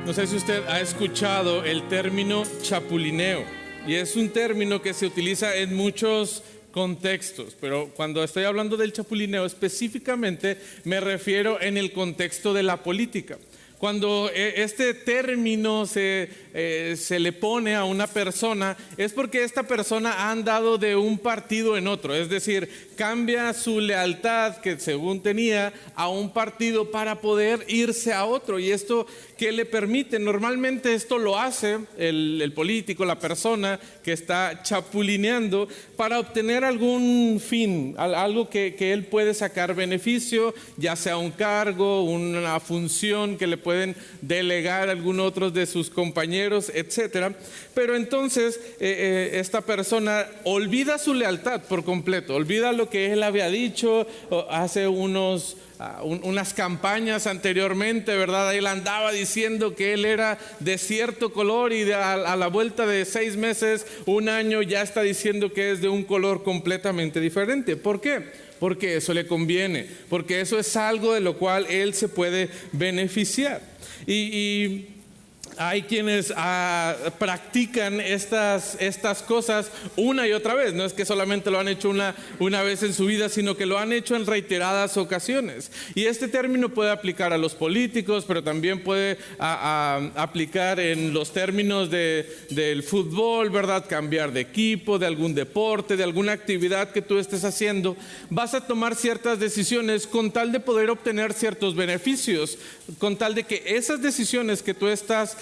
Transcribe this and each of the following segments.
No sé si usted ha escuchado el término chapulineo, y es un término que se utiliza en muchos contextos, pero cuando estoy hablando del chapulineo específicamente me refiero en el contexto de la política. Cuando este término se le pone a una persona, es porque esta persona ha andado de un partido en otro, es decir, cambia su lealtad que según tenía a un partido para poder irse a otro. ¿Y esto qué le permite? Normalmente esto lo hace el político, la persona que está chapulineando para obtener algún fin, algo que él puede sacar beneficio, ya sea un cargo, una función que le pueden delegar a algún otro de sus compañeros, etcétera. Pero entonces esta persona olvida su lealtad por completo, olvida lo que él había dicho, hace unas campañas anteriormente, ¿verdad? Él andaba diciendo que él era de cierto color y a la vuelta de 6 meses, un año, ya está diciendo que es de un color completamente diferente. ¿Por qué? Porque eso le conviene, porque eso es algo de lo cual él se puede beneficiar. Y hay quienes practican estas cosas una y otra vez. No es que solamente lo han hecho una vez en su vida, sino que lo han hecho en reiteradas ocasiones. Y este término puede aplicar a los políticos, pero también puede aplicar en los términos del fútbol, ¿verdad? Cambiar de equipo, de algún deporte, de alguna actividad que tú estés haciendo. Vas a tomar ciertas decisiones con tal de poder obtener ciertos beneficios, con tal de que esas decisiones que tú estás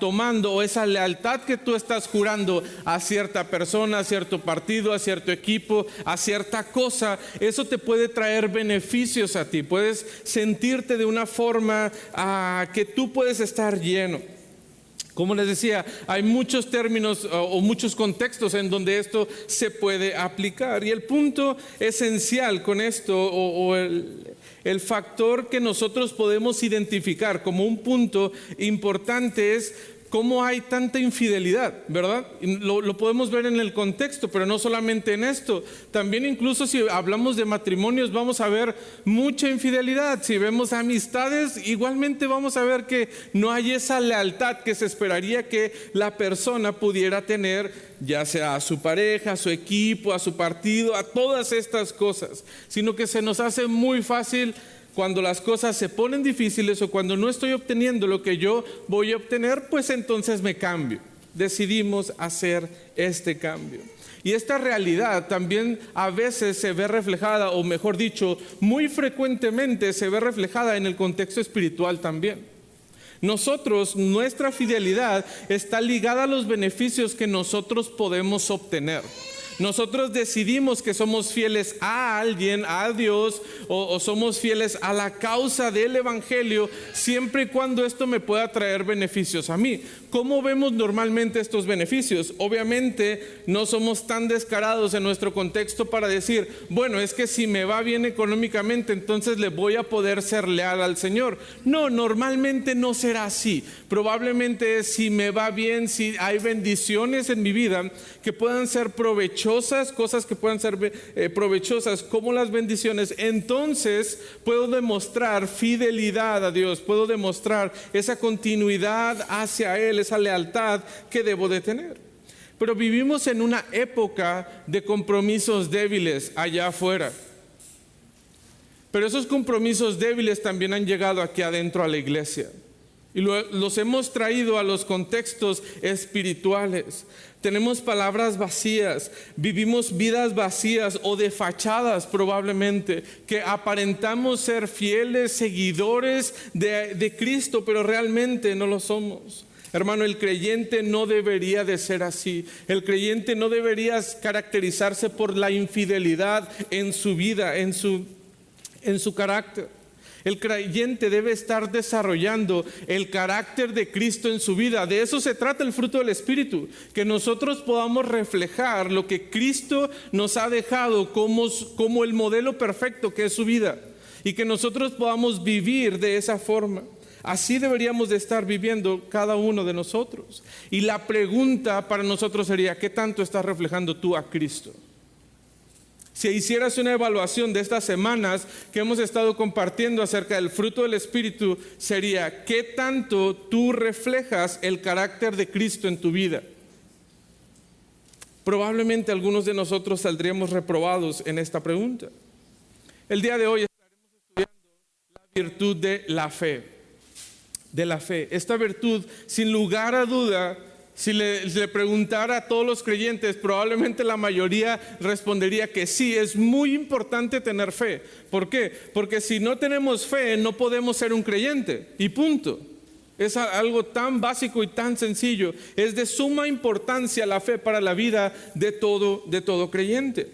tomando, o esa lealtad que tú estás jurando a cierta persona, a cierto partido, a cierto equipo, a cierta cosa, eso te puede traer beneficios a ti. Puedes sentirte de una forma que tú puedes estar lleno. Como les decía, hay muchos términos o muchos contextos en donde esto se puede aplicar. Y el punto esencial con esto, el factor que nosotros podemos identificar como un punto importante, es cómo hay tanta infidelidad, ¿verdad? Lo podemos ver en el contexto, pero no solamente en esto. También incluso si hablamos de matrimonios vamos a ver mucha infidelidad. Si vemos amistades, igualmente vamos a ver que no hay esa lealtad que se esperaría que la persona pudiera tener, ya sea a su pareja, a su equipo, a su partido, a todas estas cosas. Sino que se nos hace muy fácil, cuando las cosas se ponen difíciles o cuando no estoy obteniendo lo que yo voy a obtener, pues entonces me cambio. Decidimos hacer este cambio. Y esta realidad también a veces se ve reflejada, o mejor dicho, muy frecuentemente se ve reflejada en el contexto espiritual también. Nuestra fidelidad está ligada a los beneficios que nosotros podemos obtener. Nosotros decidimos que somos fieles a alguien, a Dios, o somos fieles a la causa del Evangelio, siempre y cuando esto me pueda traer beneficios a mí. ¿Cómo vemos normalmente estos beneficios? Obviamente no somos tan descarados en nuestro contexto para decir, bueno, es que si me va bien económicamente, entonces le voy a poder ser leal al Señor. No, normalmente no será así. Probablemente si me va bien, si hay bendiciones en mi vida que puedan ser provechosas, cosas que puedan ser provechosas como las bendiciones, entonces puedo demostrar fidelidad a Dios, puedo demostrar esa continuidad hacia Él, esa lealtad que debo de tener. Pero vivimos en una época de compromisos débiles allá afuera. Pero esos compromisos débiles también han llegado aquí adentro a la iglesia. Y los hemos traído a los contextos espirituales. Tenemos palabras vacías, vivimos vidas vacías o de fachadas probablemente, que aparentamos ser fieles seguidores de Cristo, pero realmente no lo somos. Hermano, el creyente no debería de ser así. El creyente no debería caracterizarse por la infidelidad en su vida, en su carácter. El creyente debe estar desarrollando el carácter de Cristo en su vida. De eso se trata el fruto del Espíritu, que nosotros podamos reflejar lo que Cristo nos ha dejado como el modelo perfecto que es su vida, y que nosotros podamos vivir de esa forma. Así deberíamos de estar viviendo cada uno de nosotros. Y la pregunta para nosotros sería, ¿qué tanto estás reflejando tú a Cristo? Si hicieras una evaluación de estas semanas que hemos estado compartiendo acerca del fruto del Espíritu, sería: ¿qué tanto tú reflejas el carácter de Cristo en tu vida? Probablemente algunos de nosotros saldríamos reprobados en esta pregunta. El día de hoy estaremos estudiando la virtud de la fe. De la fe. Esta virtud, sin lugar a duda, si le preguntara a todos los creyentes, probablemente la mayoría respondería que sí, es muy importante tener fe. ¿Por qué? Porque si no tenemos fe, no podemos ser un creyente. Y punto. Es algo tan básico y tan sencillo. Es de suma importancia la fe para la vida de todo creyente.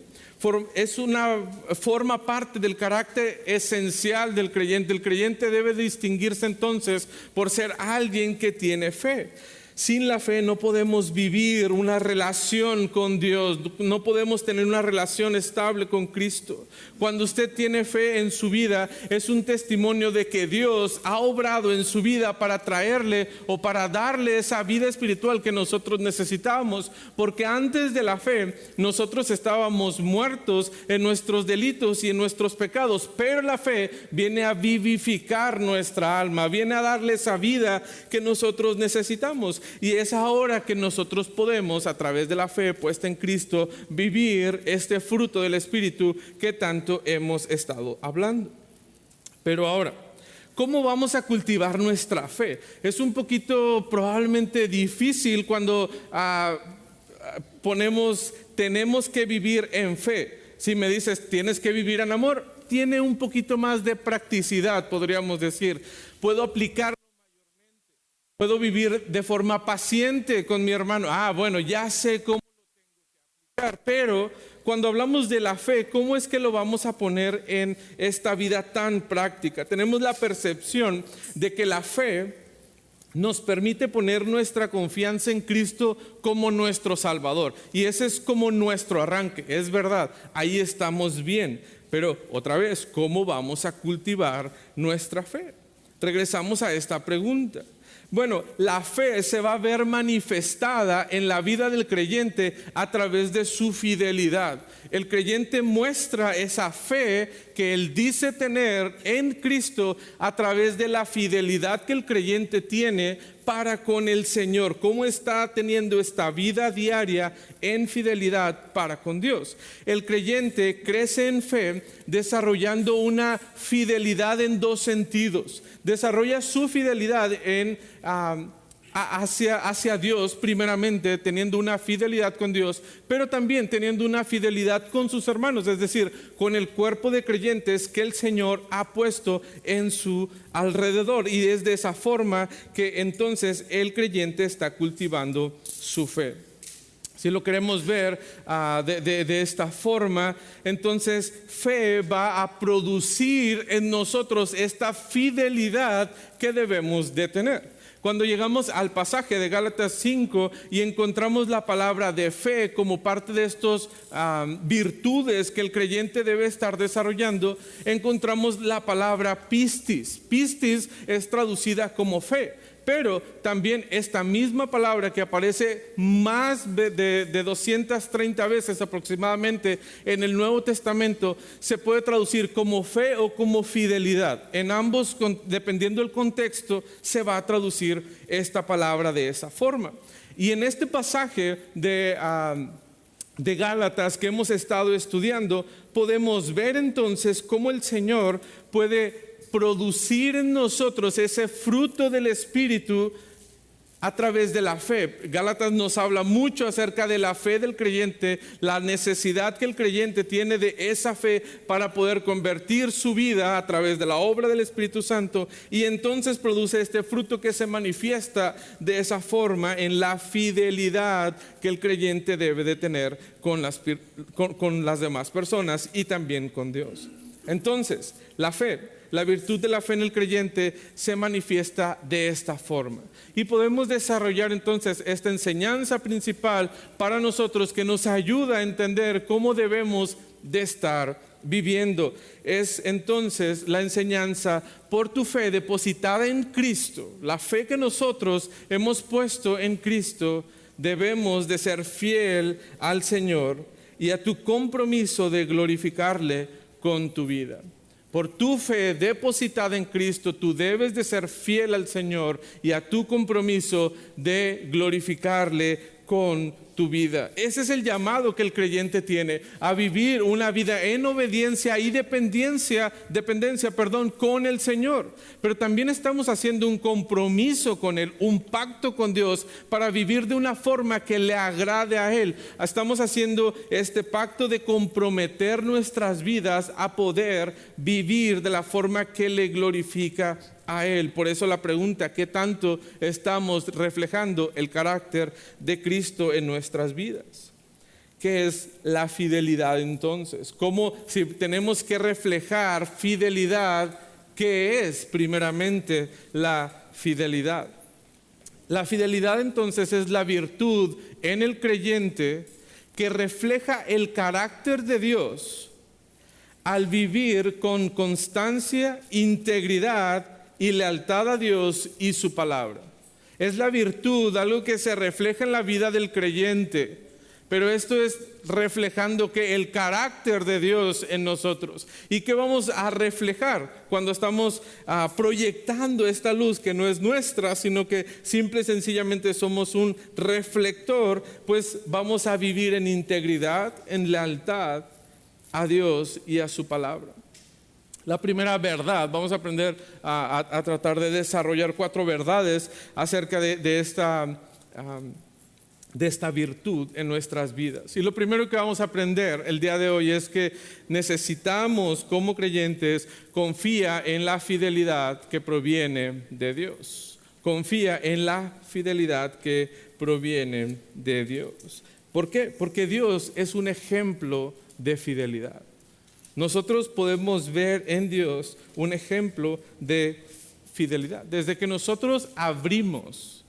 Forma parte del carácter esencial del creyente. El creyente debe distinguirse entonces por ser alguien que tiene fe. Sin la fe no podemos vivir una relación con Dios, no podemos tener una relación estable con Cristo. Cuando usted tiene fe en su vida, es un testimonio de que Dios ha obrado en su vida para traerle o para darle esa vida espiritual que nosotros necesitábamos. Porque antes de la fe, nosotros estábamos muertos en nuestros delitos y en nuestros pecados. Pero la fe viene a vivificar nuestra alma, viene a darle esa vida que nosotros necesitamos. Y es ahora que nosotros podemos, a través de la fe puesta en Cristo, vivir este fruto del Espíritu que tanto hemos estado hablando. Pero ahora, ¿cómo vamos a cultivar nuestra fe? Es un poquito probablemente difícil cuando tenemos que vivir en fe. Si me dices, tienes que vivir en amor, tiene un poquito más de practicidad, podríamos decir. Puedo aplicar. Puedo vivir de forma paciente con mi hermano. Bueno, ya sé cómo lo tengo que aplicar. Pero cuando hablamos de la fe, ¿cómo es que lo vamos a poner en esta vida tan práctica? Tenemos la percepción de que la fe nos permite poner nuestra confianza en Cristo como nuestro Salvador. Y ese es como nuestro arranque. Es verdad, ahí estamos bien. Pero otra vez, ¿cómo vamos a cultivar nuestra fe? Regresamos a esta pregunta. Bueno, la fe se va a ver manifestada en la vida del creyente a través de su fidelidad. El creyente muestra esa fe que él dice tener en Cristo a través de la fidelidad que el creyente tiene para con el Señor. ¿Cómo está teniendo esta vida diaria en fidelidad para con Dios? El creyente crece en fe desarrollando una fidelidad en dos sentidos. Desarrolla su fidelidad hacia Dios, primeramente teniendo una fidelidad con Dios, pero también teniendo una fidelidad con sus hermanos, es decir, con el cuerpo de creyentes que el Señor ha puesto en su alrededor. Y es de esa forma que entonces el creyente está cultivando su fe. Si lo queremos ver de esta forma, entonces fe va a producir en nosotros esta fidelidad que debemos de tener. Cuando llegamos al pasaje de Gálatas 5 y encontramos la palabra de fe como parte de estos virtudes que el creyente debe estar desarrollando, encontramos la palabra pistis. Pistis es traducida como fe. Pero también esta misma palabra que aparece más de 230 veces aproximadamente en el Nuevo Testamento se puede traducir como fe o como fidelidad. En ambos, dependiendo del contexto, se va a traducir esta palabra de esa forma. Y en este pasaje de Gálatas que hemos estado estudiando, podemos ver entonces cómo el Señor puede producir en nosotros ese fruto del Espíritu a través de la fe. Gálatas nos habla mucho acerca de la fe del creyente, la necesidad que el creyente tiene de esa fe para poder convertir su vida a través de la obra del Espíritu Santo, y entonces produce este fruto que se manifiesta de esa forma en la fidelidad que el creyente debe de tener con las demás personas y también con Dios. Entonces, la virtud de la fe en el creyente se manifiesta de esta forma. Y podemos desarrollar entonces esta enseñanza principal para nosotros que nos ayuda a entender cómo debemos de estar viviendo. Es entonces la enseñanza: por tu fe depositada en Cristo, la fe que nosotros hemos puesto en Cristo, debemos de ser fiel al Señor y a tu compromiso de glorificarle con tu vida. Por tu fe depositada en Cristo, tú debes de ser fiel al Señor y a tu compromiso de glorificarle con tu vida. Ese es el llamado que el creyente tiene, a vivir una vida en obediencia y dependencia, con el Señor. Pero también estamos haciendo un compromiso con Él, un pacto con Dios para vivir de una forma que le agrade a Él. Estamos haciendo este pacto de comprometer nuestras vidas a poder vivir de la forma que le glorifica a Él. Por eso la pregunta: ¿qué tanto estamos reflejando el carácter de Cristo en nuestras vidas? ¿Qué es la fidelidad entonces? ¿Cómo, si tenemos que reflejar fidelidad, qué es primeramente la fidelidad? La fidelidad entonces es la virtud en el creyente que refleja el carácter de Dios al vivir con constancia, integridad y lealtad a Dios y su palabra. Es la virtud, algo que se refleja en la vida del creyente, pero esto es reflejando que el carácter de Dios en nosotros. ¿Y qué vamos a reflejar cuando estamos proyectando esta luz que no es nuestra, sino que simple y sencillamente somos un reflector? Pues vamos a vivir en integridad, en lealtad a Dios y a su palabra. La primera verdad, vamos a aprender a tratar de desarrollar 4 verdades acerca de esta virtud en nuestras vidas. Y lo primero que vamos a aprender el día de hoy es que necesitamos, como creyentes, confía en la fidelidad que proviene de Dios. Confía en la fidelidad que proviene de Dios. ¿Por qué? Porque Dios es un ejemplo de fidelidad. Nosotros podemos ver en Dios un ejemplo de fidelidad. Desde que nosotros abrimos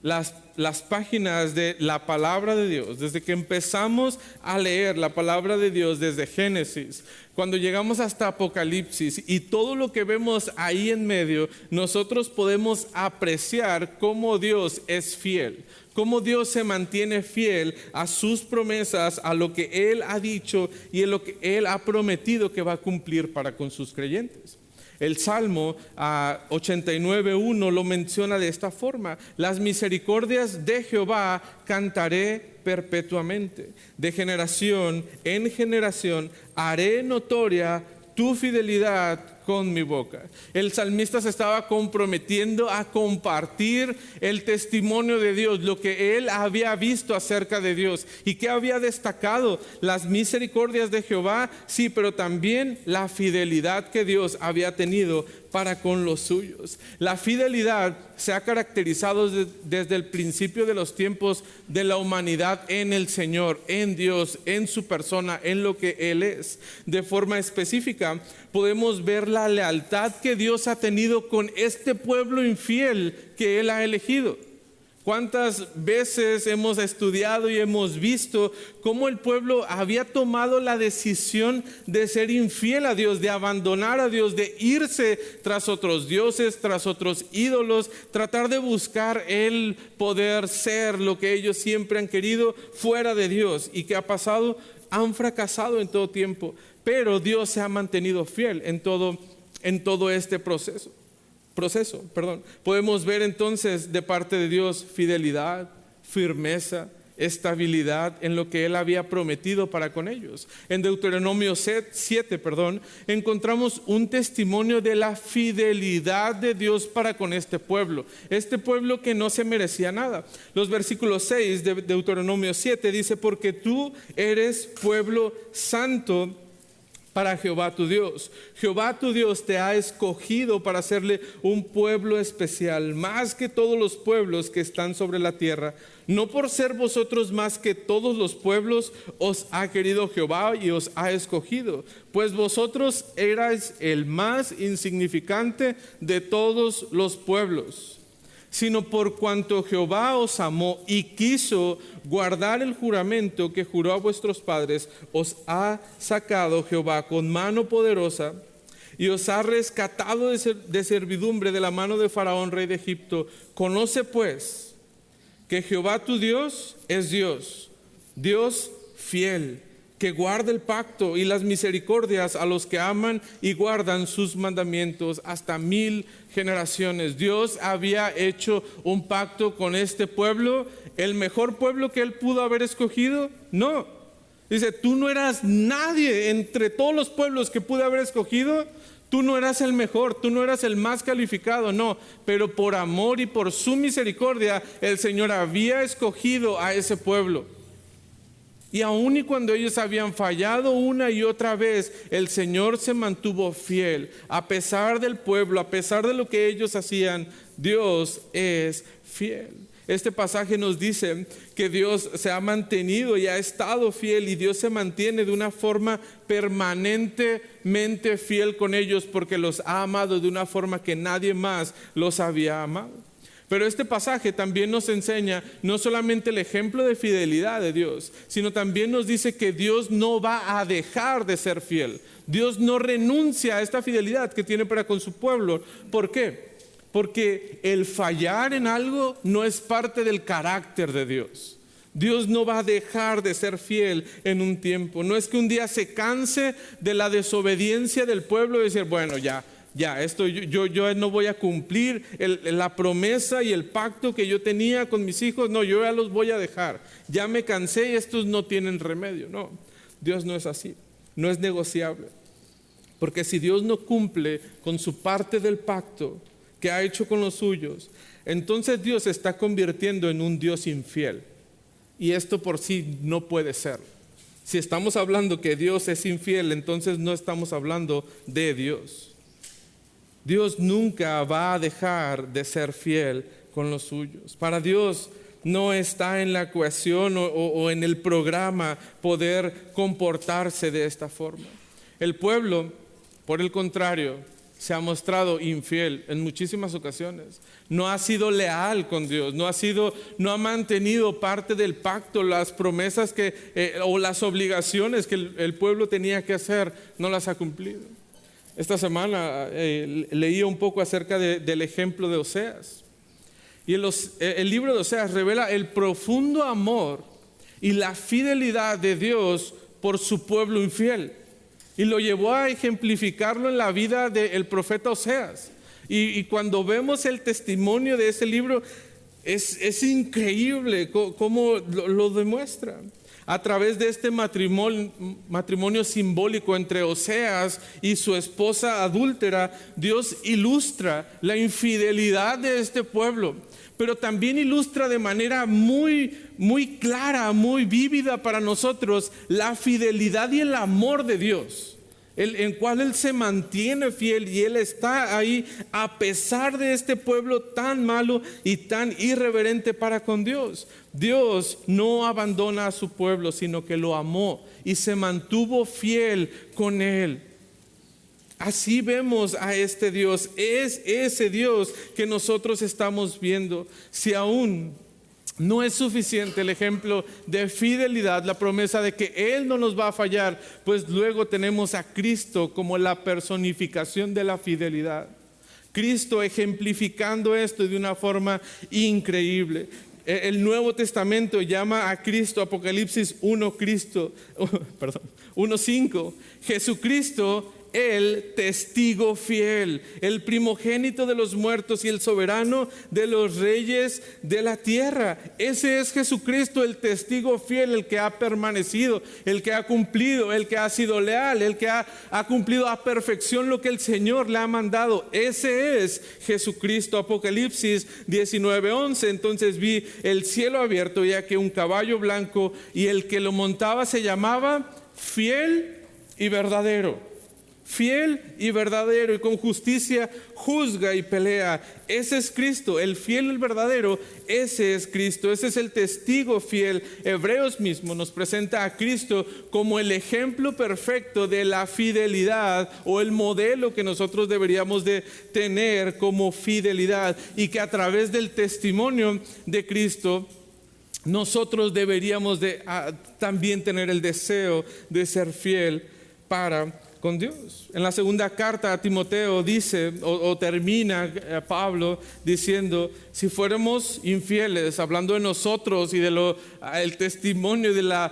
las páginas de la palabra de Dios, desde que empezamos a leer la palabra de Dios desde Génesis, cuando llegamos hasta Apocalipsis y todo lo que vemos ahí en medio, nosotros podemos apreciar cómo Dios es fiel, cómo Dios se mantiene fiel a sus promesas, a lo que Él ha dicho y en lo que Él ha prometido que va a cumplir para con sus creyentes. El Salmo 89:1 lo menciona de esta forma: las misericordias de Jehová cantaré perpetuamente, de generación en generación haré notoria tu fidelidad con mi boca. El salmista se estaba comprometiendo a compartir el testimonio de Dios, lo que él había visto acerca de Dios. ¿Y qué había destacado? Las misericordias de Jehová, sí, pero también la fidelidad que Dios había tenido para con los suyos. La fidelidad se ha caracterizado desde el principio de los tiempos de la humanidad en el Señor, en Dios, en su persona, en lo que Él es. De forma específica, podemos ver la lealtad que Dios ha tenido con este pueblo infiel que Él ha elegido. ¿Cuántas veces hemos estudiado y hemos visto cómo el pueblo había tomado la decisión de ser infiel a Dios, de abandonar a Dios, de irse tras otros dioses, tras otros ídolos, tratar de buscar el poder ser lo que ellos siempre han querido fuera de Dios? ¿Y qué ha pasado? Han fracasado en todo tiempo, pero Dios se ha mantenido fiel en todo este proceso. Podemos ver entonces de parte de Dios fidelidad, firmeza, estabilidad en lo que Él había prometido para con ellos. En Deuteronomio 7, encontramos un testimonio de la fidelidad de Dios para con este pueblo que no se merecía nada. Los versículos 6 de Deuteronomio 7 dice: porque tú eres pueblo santo para Jehová tu Dios. Jehová tu Dios te ha escogido para hacerle un pueblo especial, más que todos los pueblos que están sobre la tierra. No por ser vosotros más que todos los pueblos os ha querido Jehová y os ha escogido, pues vosotros erais el más insignificante de todos los pueblos, sino por cuanto Jehová os amó y quiso guardar el juramento que juró a vuestros padres, os ha sacado Jehová con mano poderosa y os ha rescatado de servidumbre de la mano de Faraón, rey de Egipto. Conoce pues que Jehová tu Dios es Dios, Dios fiel, que guarda el pacto y las misericordias a los que aman y guardan sus mandamientos hasta 1000 generaciones. Dios había hecho un pacto con este pueblo, el mejor pueblo que Él pudo haber escogido. No, dice, tú no eras nadie entre todos los pueblos que pude haber escogido. Tú no eras el mejor, tú no eras el más calificado, no, pero por amor y por su misericordia el Señor había escogido a ese pueblo. Y aun y cuando ellos habían fallado una y otra vez, el Señor se mantuvo fiel. A pesar del pueblo, a pesar de lo que ellos hacían, Dios es fiel. Este pasaje nos dice que Dios se ha mantenido y ha estado fiel, y Dios se mantiene de una forma permanentemente fiel con ellos porque los ha amado de una forma que nadie más los había amado. Pero este pasaje también nos enseña no solamente el ejemplo de fidelidad de Dios, sino también nos dice que Dios no va a dejar de ser fiel. Dios no renuncia a esta fidelidad que tiene para con su pueblo. ¿Por qué? Porque el fallar en algo no es parte del carácter de Dios. Dios no va a dejar de ser fiel en un tiempo. No es que un día se canse de la desobediencia del pueblo y decir, bueno, ya, esto yo no voy a cumplir la promesa y el pacto que yo tenía con mis hijos. No, yo ya los voy a dejar. Ya me cansé y estos no tienen remedio. No, Dios no es así. No es negociable. Porque si Dios no cumple con su parte del pacto que ha hecho con los suyos, entonces Dios se está convirtiendo en un Dios infiel. Y esto por sí no puede ser. Si estamos hablando que Dios es infiel, entonces no estamos hablando de Dios. Dios nunca va a dejar de ser fiel con los suyos. Para Dios no está en la ecuación o en el programa poder comportarse de esta forma. El pueblo, por el contrario, se ha mostrado infiel en muchísimas ocasiones. No ha sido leal con Dios, no ha mantenido parte del pacto, las promesas o las obligaciones que el pueblo tenía que hacer, no las ha cumplido. Esta semana leía un poco acerca del ejemplo de Oseas. Y el libro de Oseas revela el profundo amor y la fidelidad de Dios por su pueblo infiel. Y lo llevó a ejemplificarlo en la vida del profeta Oseas. Y cuando vemos el testimonio de ese libro, es increíble cómo lo demuestra. A través de este matrimonio simbólico entre Oseas y su esposa adúltera, Dios ilustra la infidelidad de este pueblo, pero también ilustra de manera muy, muy clara, muy vívida para nosotros la fidelidad y el amor de Dios, en cual Él se mantiene fiel y Él está ahí a pesar de este pueblo tan malo y tan irreverente para con Dios. Dios no abandona a su pueblo, sino que lo amó y se mantuvo fiel con Él. Así vemos a este Dios. Es ese Dios que nosotros estamos viendo. Si aún no es suficiente el ejemplo de fidelidad, la promesa de que Él no nos va a fallar, pues luego tenemos a Cristo como la personificación de la fidelidad. Cristo ejemplificando esto de una forma increíble. El Nuevo Testamento llama a Cristo, Apocalipsis 1:5, Jesucristo, el testigo fiel, el primogénito de los muertos y el soberano de los reyes de la tierra. Ese es Jesucristo, el testigo fiel, el que ha permanecido, el que ha cumplido, el que ha sido leal, el que ha cumplido a perfección lo que el Señor le ha mandado. Ese es Jesucristo. Apocalipsis 19:11. Entonces vi el cielo abierto, ya que un caballo blanco, y el que lo montaba se llamaba Fiel y Verdadero. Fiel y verdadero, y con justicia juzga y pelea. Ese es Cristo, el fiel y el verdadero. Ese es Cristo, ese es el testigo fiel. Hebreos mismo nos presenta a Cristo como el ejemplo perfecto de la fidelidad, o el modelo que nosotros deberíamos de tener como fidelidad, y que a través del testimonio de Cristo nosotros deberíamos de también tener el deseo de ser fiel para con Dios. En la segunda carta a Timoteo dice, o termina Pablo diciendo, si fuéramos infieles, hablando de nosotros y de el testimonio de la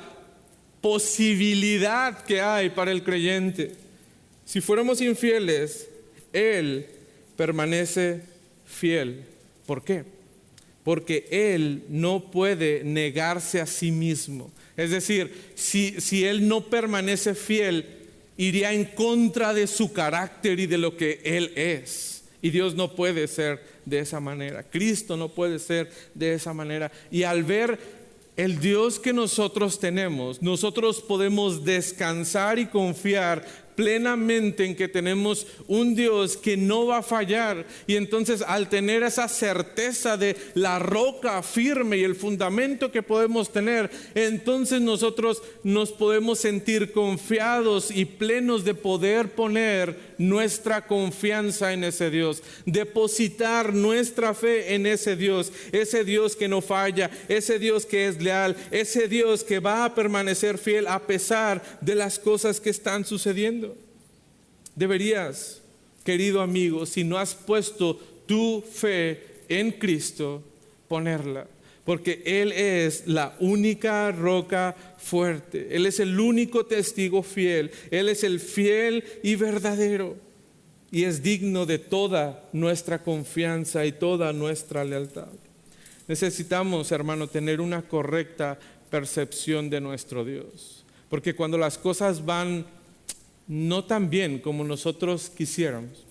posibilidad que hay para el creyente. Si fuéramos infieles, Él permanece fiel. ¿Por qué? Porque Él no puede negarse a sí mismo. Es decir, si Él no permanece fiel, iría en contra de su carácter y de lo que Él es. Y Dios no puede ser de esa manera. Cristo no puede ser de esa manera. Y al ver el Dios que nosotros tenemos, nosotros podemos descansar y confiar plenamente en que tenemos un Dios que no va a fallar. Y entonces, al tener esa certeza de la roca firme y el fundamento que podemos tener, entonces nosotros nos podemos sentir confiados y plenos de poder poner nuestra confianza en ese Dios, depositar nuestra fe en ese Dios que no falla, ese Dios que es leal, ese Dios que va a permanecer fiel a pesar de las cosas que están sucediendo. Deberías, querido amigo, si no has puesto tu fe en Cristo, ponerla, porque Él es la única roca fuerte. Él es el único testigo fiel. Él es el fiel y verdadero, y es digno de toda nuestra confianza y toda nuestra lealtad. Necesitamos, hermano, tener una correcta percepción de nuestro Dios, porque cuando las cosas van no tan bien como nosotros quisiéramos,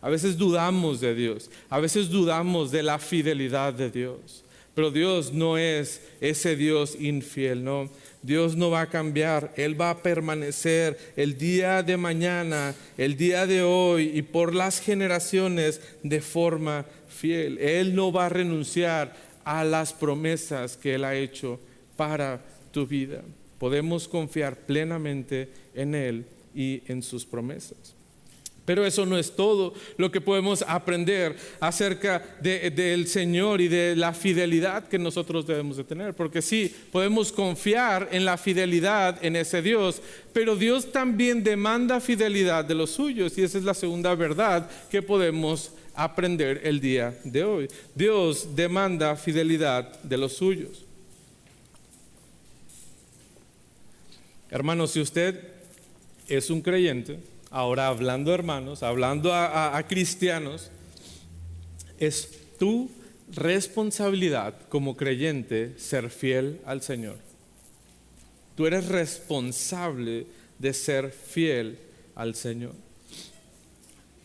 a veces dudamos de Dios, a veces dudamos de la fidelidad de Dios. Pero Dios no es ese Dios infiel, no. Dios no va a cambiar. Él va a permanecer el día de mañana, el día de hoy y por las generaciones de forma fiel. Él no va a renunciar a las promesas que Él ha hecho para tu vida. Podemos confiar plenamente en Él y en sus promesas. Pero eso no es todo lo que podemos aprender acerca del Señor y de la fidelidad que nosotros debemos de tener. Porque sí, podemos confiar en la fidelidad en ese Dios, pero Dios también demanda fidelidad de los suyos, y esa es la segunda verdad que podemos aprender el día de hoy. Dios demanda fidelidad de los suyos. Hermanos, si usted es un creyente, ahora hablando hermanos, hablando a cristianos, es tu responsabilidad como creyente ser fiel al Señor. Tú eres responsable de ser fiel al Señor.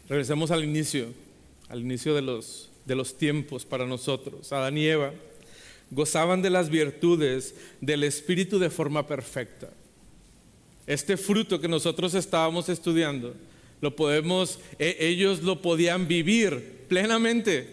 Regresemos al inicio de los tiempos para nosotros. Adán y Eva gozaban de las virtudes del Espíritu de forma perfecta. Este fruto que nosotros estábamos estudiando, ellos lo podían vivir plenamente,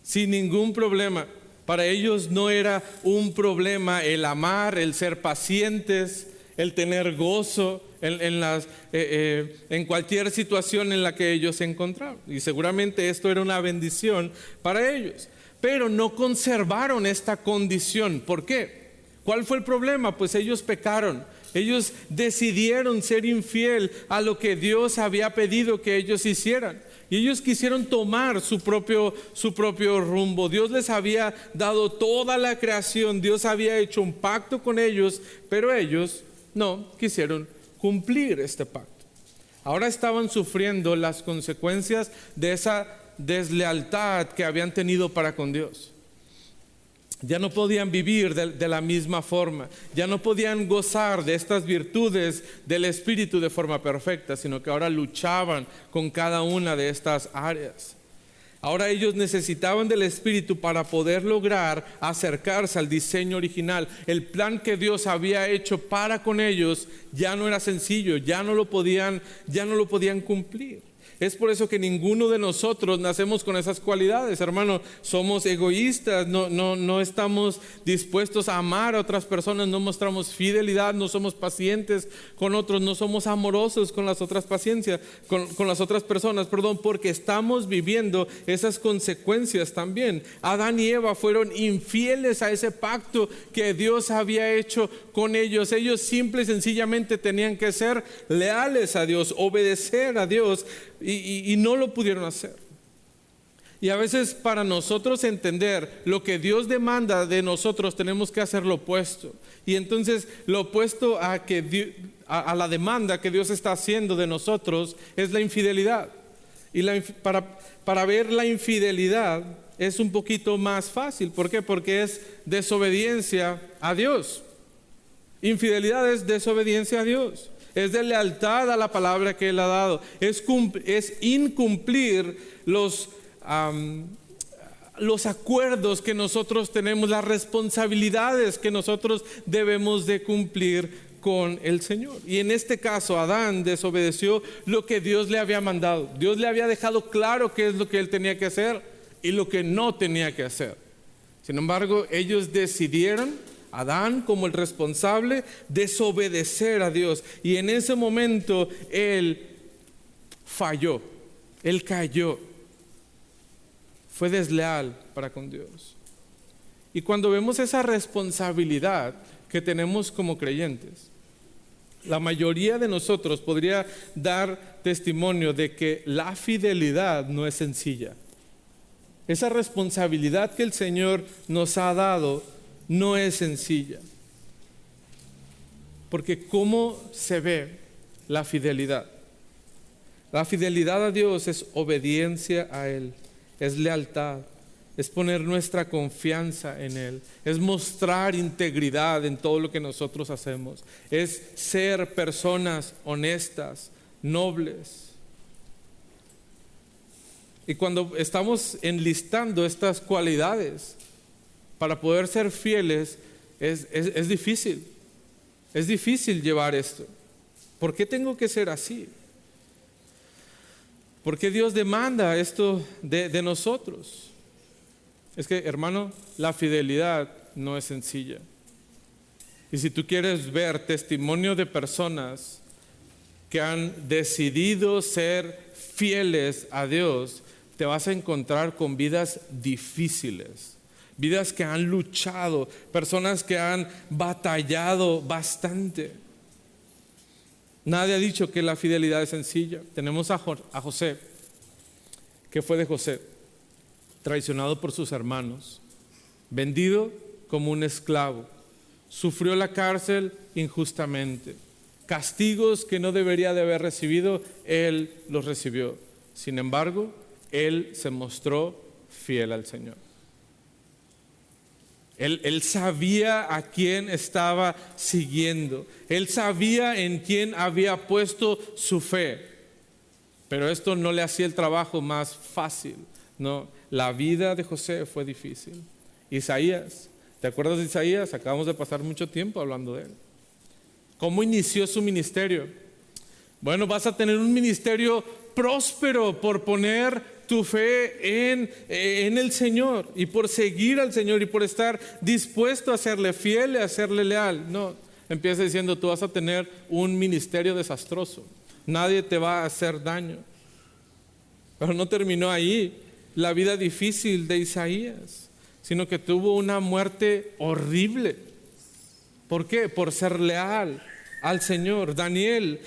sin ningún problema. Para ellos no era un problema el amar, el ser pacientes, el tener gozo en cualquier situación en la que ellos se encontraban. Y seguramente esto era una bendición para ellos. Pero no conservaron esta condición. ¿Por qué? ¿Cuál fue el problema? Pues ellos pecaron. Ellos decidieron ser infiel a lo que Dios había pedido que ellos hicieran. Y ellos quisieron tomar su propio rumbo. Dios les había dado toda la creación. Dios había hecho un pacto con ellos, pero ellos no quisieron cumplir este pacto. Ahora estaban sufriendo las consecuencias de esa deslealtad que habían tenido para con Dios. Ya no podían vivir de la misma forma, ya no podían gozar de estas virtudes del Espíritu de forma perfecta, sino que ahora luchaban con cada una de estas áreas. Ahora ellos necesitaban del Espíritu para poder lograr acercarse al diseño original. El plan que Dios había hecho para con ellos ya no era sencillo, ya no lo podían cumplir. Es por eso que ninguno de nosotros nacemos con esas cualidades, hermano. Somos egoístas, no estamos dispuestos a amar a otras personas, no mostramos fidelidad, no somos pacientes con otros, no somos amorosos con las otras con las otras personas, porque estamos viviendo esas consecuencias también. Adán y Eva fueron infieles a ese pacto que Dios había hecho con ellos. Ellos simple y sencillamente tenían que ser leales a Dios, obedecer a Dios, y no lo pudieron hacer. Y a veces para nosotros entender lo que Dios demanda de nosotros tenemos que hacer lo opuesto. Y entonces lo opuesto a la demanda que Dios está haciendo de nosotros es la infidelidad. Y para ver la infidelidad es un poquito más fácil. ¿Por qué? Porque es desobediencia a Dios. Infidelidad es desobediencia a Dios. Es de lealtad a la palabra que Él ha dado. Es incumplir los acuerdos que nosotros tenemos, las responsabilidades que nosotros debemos de cumplir con el Señor. Y en este caso Adán desobedeció lo que Dios le había mandado. Dios le había dejado claro qué es lo que él tenía que hacer y lo que no tenía que hacer. Sin embargo, ellos decidieron, Adán como el responsable, desobedecer a Dios. Y en ese momento él falló, él cayó. Fue desleal para con Dios. Y cuando vemos esa responsabilidad que tenemos como creyentes, la mayoría de nosotros podría dar testimonio de que la fidelidad no es sencilla. Esa responsabilidad que el Señor nos ha dado no es sencilla. Porque ¿cómo se ve la fidelidad? La fidelidad a Dios es obediencia a Él. Es lealtad, es poner nuestra confianza en Él, es mostrar integridad en todo lo que nosotros hacemos, es ser personas honestas, nobles. Y cuando estamos enlistando estas cualidades para poder ser fieles, es difícil. Es difícil llevar esto. ¿Por qué tengo que ser así? ¿Por qué Dios demanda esto de nosotros? Es que, hermano, la fidelidad no es sencilla. Y si tú quieres ver testimonio de personas que han decidido ser fieles a Dios, te vas a encontrar con vidas difíciles, vidas que han luchado, personas que han batallado bastante. Nadie ha dicho que la fidelidad es sencilla. Tenemos a José. ¿Qué fue de José? Traicionado por sus hermanos, vendido como un esclavo, sufrió la cárcel injustamente, castigos que no debería de haber recibido, él los recibió. Sin embargo, él se mostró fiel al Señor. Él sabía a quién estaba siguiendo. Él sabía en quién había puesto su fe. Pero esto no le hacía el trabajo más fácil. No, la vida de José fue difícil. Isaías, ¿te acuerdas de Isaías? Acabamos de pasar mucho tiempo hablando de él. ¿Cómo inició su ministerio? Bueno, vas a tener un ministerio próspero por poner tu fe en el Señor y por seguir al Señor y por estar dispuesto a serle fiel y a serle leal. No, empieza diciendo, tú vas a tener un ministerio desastroso, nadie te va a hacer daño. Pero no terminó ahí la vida difícil de Isaías, sino que tuvo una muerte horrible. ¿Por qué? Por ser leal al Señor. Daniel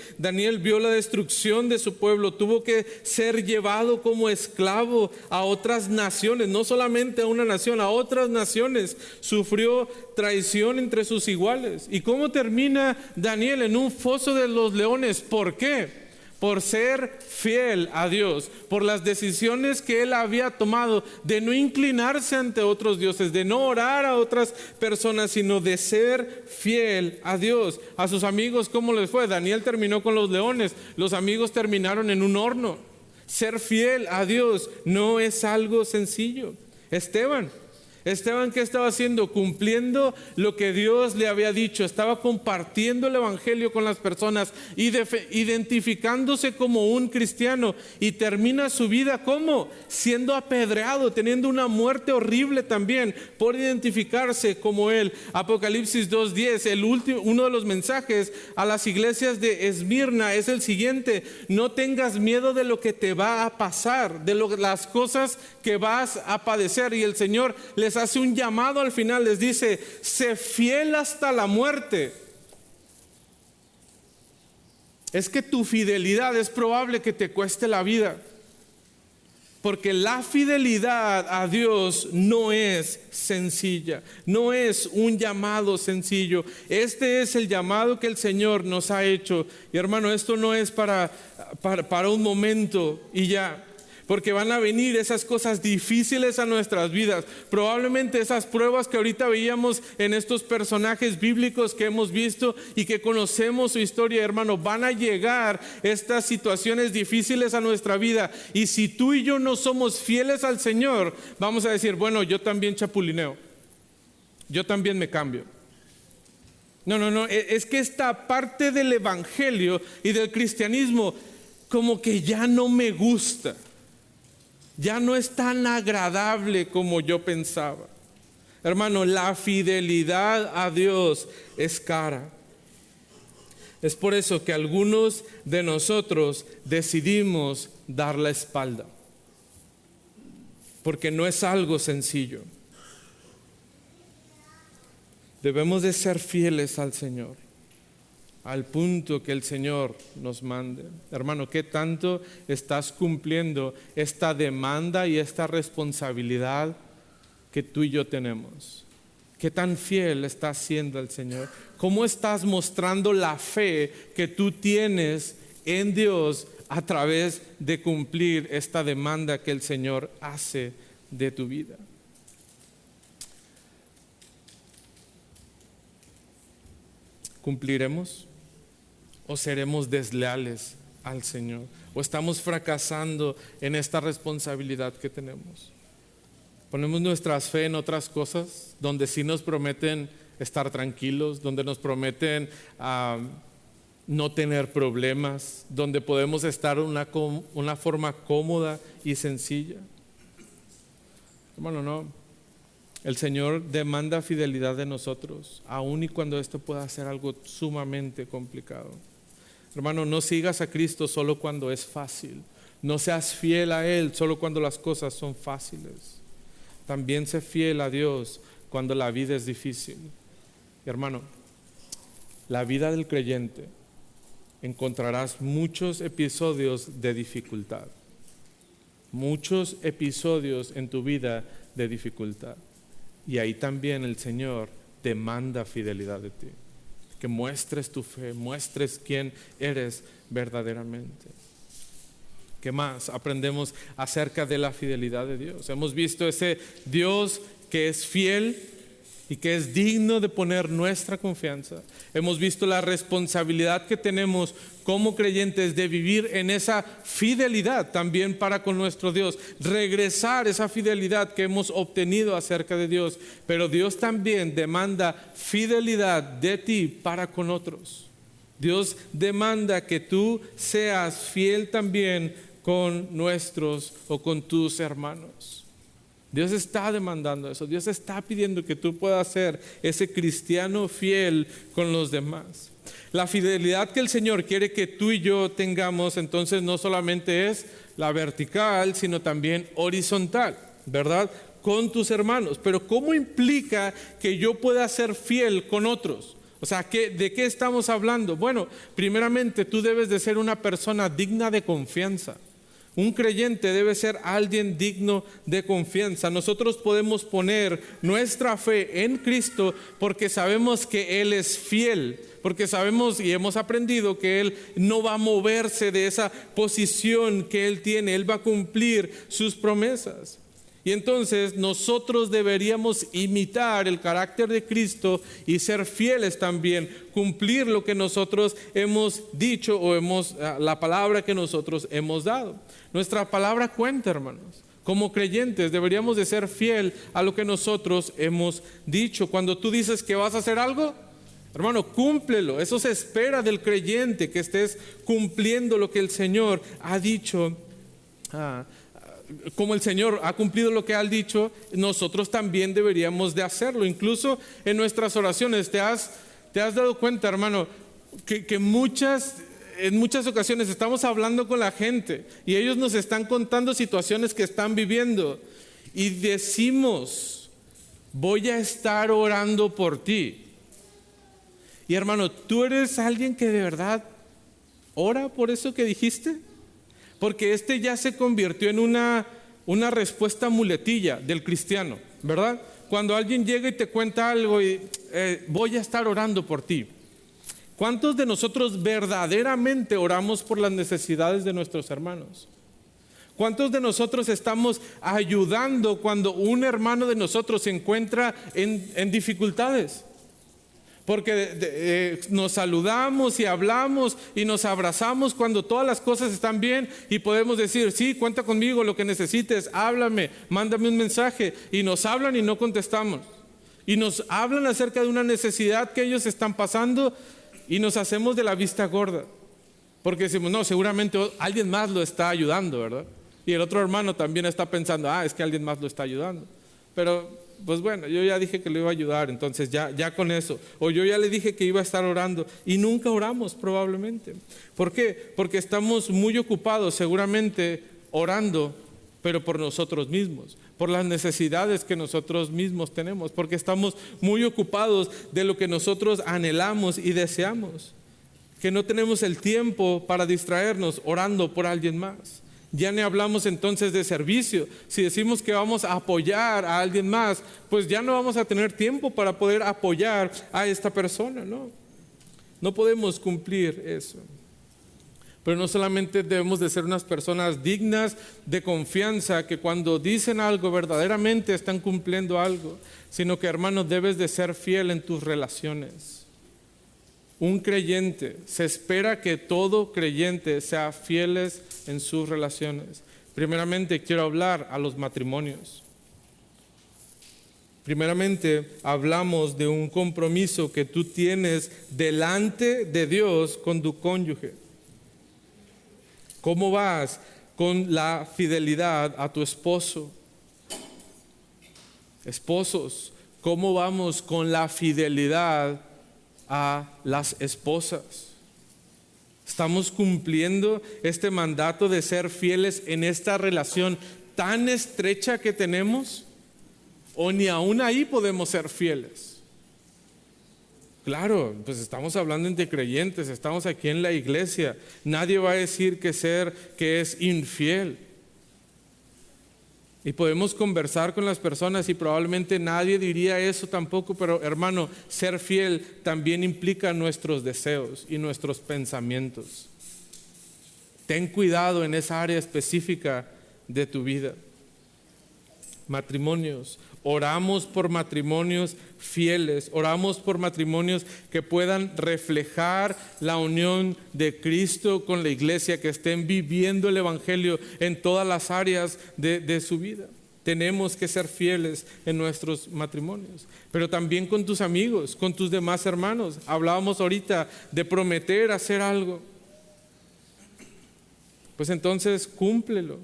vio la destrucción de su pueblo, tuvo que ser llevado como esclavo a otras naciones, no solamente a una nación, a otras naciones. Sufrió traición entre sus iguales. ¿Y cómo termina Daniel? En un foso de los leones. ¿Por qué? Por ser fiel a Dios, por las decisiones que él había tomado de no inclinarse ante otros dioses, de no orar a otras personas, sino de ser fiel a Dios. A sus amigos, ¿cómo les fue? Daniel terminó con los leones, los amigos terminaron en un horno. Ser fiel a Dios no es algo sencillo. Esteban, ¿qué estaba haciendo? Cumpliendo lo que Dios le había dicho. Estaba compartiendo el evangelio con las personas, identificándose como un cristiano, y termina su vida ¿cómo? Siendo apedreado, teniendo una muerte horrible también por identificarse como él. Apocalipsis 2:10, uno de los mensajes a las iglesias de Esmirna es el siguiente: no tengas miedo de lo que te va a pasar, de las cosas que vas a padecer. Y el Señor les hace un llamado al final, les dice: sé fiel hasta la muerte. Es que tu fidelidad es probable que te cueste la vida. Porque la fidelidad a Dios no es sencilla, no es un llamado sencillo. Este es el llamado que el Señor nos ha hecho. Y hermano, esto no es para un momento y ya. Porque van a venir esas cosas difíciles a nuestras vidas. Probablemente esas pruebas que ahorita veíamos en estos personajes bíblicos que hemos visto y que conocemos su historia, hermano, van a llegar estas situaciones difíciles a nuestra vida. Y si tú y yo no somos fieles al Señor, vamos a decir, bueno, yo también chapulineo. Yo también me cambio. No, es que esta parte del evangelio y del cristianismo como que ya no me gusta. Ya no es tan agradable como yo pensaba. Hermano, la fidelidad a Dios es cara. Es por eso que algunos de nosotros decidimos dar la espalda. Porque no es algo sencillo. Debemos de ser fieles al Señor, al punto que el Señor nos mande. Hermano, ¿qué tanto estás cumpliendo esta demanda y esta responsabilidad que tú y yo tenemos? ¿Qué tan fiel estás siendo al Señor? ¿Cómo estás mostrando la fe que tú tienes en Dios a través de cumplir esta demanda que el Señor hace de tu vida? ¿Cumpliremos? ¿O seremos desleales al Señor? ¿O estamos fracasando en esta responsabilidad que tenemos? Ponemos nuestra fe en otras cosas, donde sí nos prometen estar tranquilos, donde nos prometen no tener problemas, donde podemos estar de una forma cómoda y sencilla. Hermano, no. El Señor demanda fidelidad de nosotros, aun y cuando esto pueda ser algo sumamente complicado. Hermano, no sigas a Cristo solo cuando es fácil. No seas fiel a Él solo cuando las cosas son fáciles. También sé fiel a Dios cuando la vida es difícil. Y hermano, la vida del creyente encontrarás muchos episodios de dificultad. Muchos episodios en tu vida de dificultad. Y ahí también el Señor demanda fidelidad de ti. Que muestres tu fe, muestres quién eres verdaderamente. ¿Qué más aprendemos acerca de la fidelidad de Dios? Hemos visto ese Dios que es fiel y que es digno de poner nuestra confianza. Hemos visto la responsabilidad que tenemos como creyentes de vivir en esa fidelidad también para con nuestro Dios, regresar esa fidelidad que hemos obtenido acerca de Dios, pero Dios también demanda fidelidad de ti para con otros. Dios demanda que tú seas fiel también con nuestros o con tus hermanos. Dios está demandando eso. Dios está pidiendo que tú puedas ser ese cristiano fiel con los demás. La fidelidad que el Señor quiere que tú y yo tengamos, entonces no solamente es la vertical, sino también horizontal, ¿verdad? Con tus hermanos. Pero ¿cómo implica que yo pueda ser fiel con otros? O sea, ¿de qué estamos hablando? Bueno, primeramente tú debes de ser una persona digna de confianza. Un creyente debe ser alguien digno de confianza. Nosotros podemos poner nuestra fe en Cristo porque sabemos que Él es fiel, porque sabemos y hemos aprendido que Él no va a moverse de esa posición que Él tiene. Él va a cumplir sus promesas. Y entonces nosotros deberíamos imitar el carácter de Cristo y ser fieles también, cumplir lo que nosotros hemos dicho o la palabra que nosotros hemos dado. Nuestra palabra cuenta, hermanos. Como creyentes deberíamos de ser fiel a lo que nosotros hemos dicho. Cuando tú dices que vas a hacer algo, hermano, cúmplelo. Eso se espera del creyente, que estés cumpliendo lo que el Señor ha dicho. Como el Señor ha cumplido lo que ha dicho, nosotros también deberíamos de hacerlo. Incluso en nuestras oraciones, ¿te has dado cuenta, hermano, que en muchas ocasiones estamos hablando con la gente y ellos nos están contando situaciones que están viviendo y decimos, voy a estar orando por ti? Y hermano, ¿tú eres alguien que de verdad ora por eso que dijiste? Porque ya se convirtió en una una respuesta muletilla del cristiano, ¿verdad? Cuando alguien llega y te cuenta algo y voy a estar orando por ti. ¿Cuántos de nosotros verdaderamente oramos por las necesidades de nuestros hermanos? ¿Cuántos de nosotros estamos ayudando cuando un hermano de nosotros se encuentra en dificultades? Porque nos saludamos y hablamos y nos abrazamos cuando todas las cosas están bien y podemos decir, sí, cuenta conmigo, lo que necesites, háblame, mándame un mensaje. Y nos hablan y no contestamos. Y nos hablan acerca de una necesidad que ellos están pasando y nos hacemos de la vista gorda. Porque decimos, no, seguramente alguien más lo está ayudando, ¿verdad? Y el otro hermano también está pensando, es que alguien más lo está ayudando. Pero, pues bueno, yo ya dije que lo iba a ayudar, entonces ya con eso. O yo ya le dije que iba a estar orando y nunca oramos probablemente. ¿Por qué? Porque estamos muy ocupados seguramente orando, pero por nosotros mismos, por las necesidades que nosotros mismos tenemos, porque estamos muy ocupados de lo que nosotros anhelamos y deseamos, que no tenemos el tiempo para distraernos orando por alguien más. Ya ni hablamos entonces de servicio. Si decimos que vamos a apoyar a alguien más, pues ya no vamos a tener tiempo para poder apoyar a esta persona, ¿no? No podemos cumplir eso. Pero no solamente debemos de ser unas personas dignas de confianza, que cuando dicen algo verdaderamente están cumpliendo algo, sino que, hermano, debes de ser fiel en tus relaciones. Un creyente, se espera que todo creyente sea fieles en sus relaciones. Primeramente quiero hablar a los matrimonios. Primeramente hablamos de un compromiso que tú tienes delante de Dios con tu cónyuge. ¿Cómo vas con la fidelidad a tu esposo? Esposos, ¿cómo vamos con la fidelidad a las esposas? ¿Estamos cumpliendo este mandato de ser fieles en esta relación tan estrecha que tenemos? ¿O ni aún ahí podemos ser fieles? Claro, pues estamos hablando entre creyentes, estamos aquí en la iglesia. Nadie va a decir que es infiel. Y podemos conversar con las personas y probablemente nadie diría eso tampoco, pero hermano, ser fiel también implica nuestros deseos y nuestros pensamientos. Ten cuidado en esa área específica de tu vida. Matrimonios, oramos por matrimonios fieles, oramos por matrimonios que puedan reflejar la unión de Cristo con la iglesia, que estén viviendo el evangelio en todas las áreas de su vida. Tenemos que ser fieles en nuestros matrimonios, pero también con tus amigos, con tus demás hermanos. Hablábamos ahorita de prometer hacer algo, pues entonces cúmplelo.